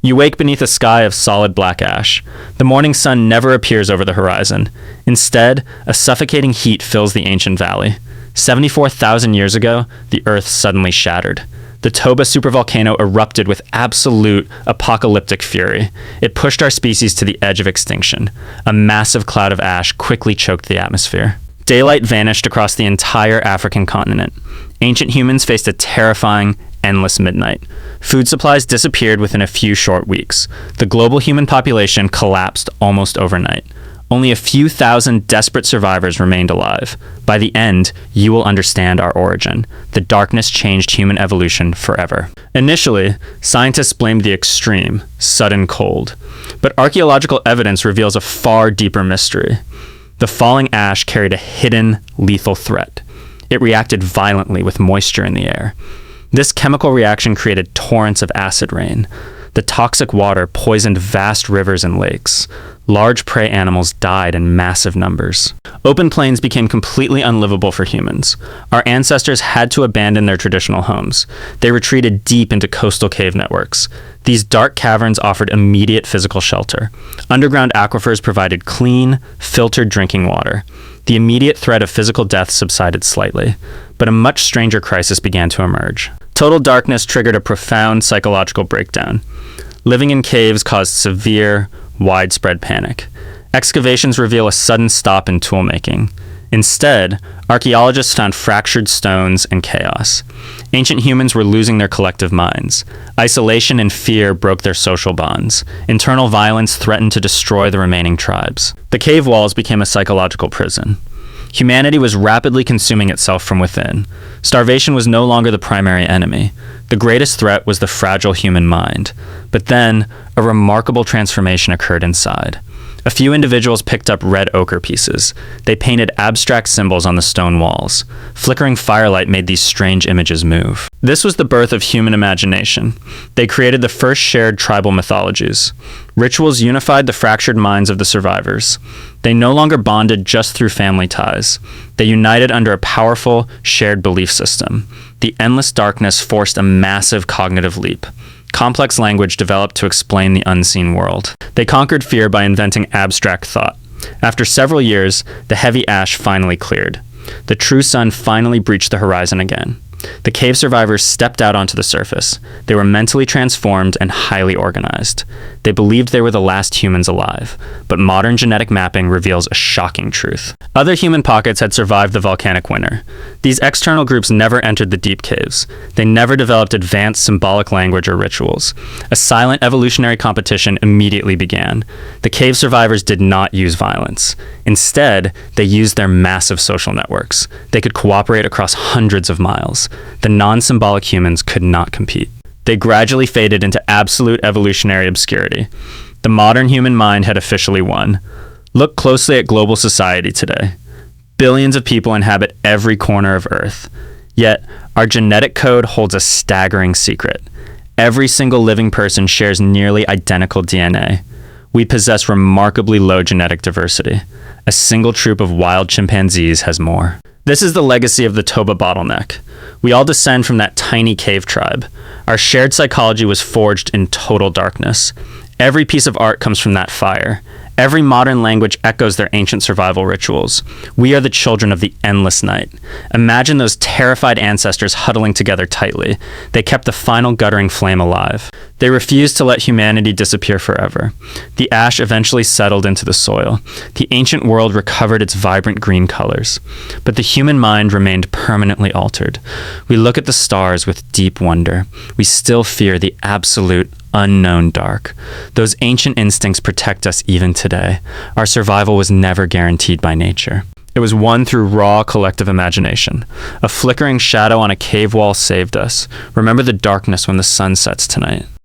You wake beneath a sky of solid black ash. The morning sun never appears over the horizon. Instead, a suffocating heat fills the ancient valley. 74,000 years ago, the Earth suddenly shattered. The Toba supervolcano erupted with absolute apocalyptic fury. It pushed our species to the edge of extinction. A massive cloud of ash quickly choked the atmosphere. Daylight vanished across the entire African continent. Ancient humans faced a terrifying, endless midnight. Food supplies disappeared within a few short weeks. The global human population collapsed almost overnight. Only a few thousand desperate survivors remained alive. By the end, you will understand our origin. The darkness changed human evolution forever. Initially, scientists blamed the extreme, sudden cold. But archaeological evidence reveals a far deeper mystery. The falling ash carried a hidden, lethal threat. It reacted violently with moisture in the air. This chemical reaction created torrents of acid rain. The toxic water poisoned vast rivers and lakes. Large prey animals died in massive numbers. Open plains became completely unlivable for humans. Our ancestors had to abandon their traditional homes. They retreated deep into coastal cave networks. These dark caverns offered immediate physical shelter. Underground aquifers provided clean, filtered drinking water. The immediate threat of physical death subsided slightly, but a much stranger crisis began to emerge. Total darkness triggered a profound psychological breakdown. Living in caves caused severe, widespread panic. Excavations reveal a sudden stop in toolmaking. Instead, archaeologists found fractured stones and chaos. Ancient humans were losing their collective minds. Isolation and fear broke their social bonds. Internal violence threatened to destroy the remaining tribes. The cave walls became a psychological prison. Humanity was rapidly consuming itself from within. Starvation was no longer the primary enemy. The greatest threat was the fragile human mind. But then, a remarkable transformation occurred inside. A few individuals picked up red ochre pieces. They painted abstract symbols on the stone walls. Flickering firelight made these strange images move. This was the birth of human imagination. They created the first shared tribal mythologies. Rituals unified the fractured minds of the survivors. They no longer bonded just through family ties. They united under a powerful, shared belief system. The endless darkness forced a massive cognitive leap. Complex language developed to explain the unseen world. They conquered fear by inventing abstract thought. After several years, the heavy ash finally cleared. The true sun finally breached the horizon again. The cave survivors stepped out onto the surface. They were mentally transformed and highly organized. They believed they were the last humans alive, but modern genetic mapping reveals a shocking truth. Other human pockets had survived the volcanic winter. These external groups never entered the deep caves. They never developed advanced symbolic language or rituals. A silent evolutionary competition immediately began. The cave survivors did not use violence. Instead, they used their massive social networks. They could cooperate across hundreds of miles. The non-symbolic humans could not compete. They gradually faded into absolute evolutionary obscurity. The modern human mind had officially won. Look closely at global society today. Billions of people inhabit every corner of Earth. Yet, our genetic code holds a staggering secret. Every single living person shares nearly identical DNA. We possess remarkably low genetic diversity. A single troop of wild chimpanzees has more. This is the legacy of the Toba bottleneck. We all descend from that tiny cave tribe. Our shared psychology was forged in total darkness. Every piece of art comes from that fire. Every modern language echoes their ancient survival rituals. We are the children of the endless night. Imagine those terrified ancestors huddling together tightly. They kept the final guttering flame alive. They refused to let humanity disappear forever. The ash eventually settled into the soil. The ancient world recovered its vibrant green colors. But the human mind remained permanently altered. We look at the stars with deep wonder. We still fear the absolute unknown dark. Those ancient instincts protect us even today. Our survival was never guaranteed by nature. It was won through raw collective imagination. A flickering shadow on a cave wall saved us. Remember the darkness when the sun sets tonight.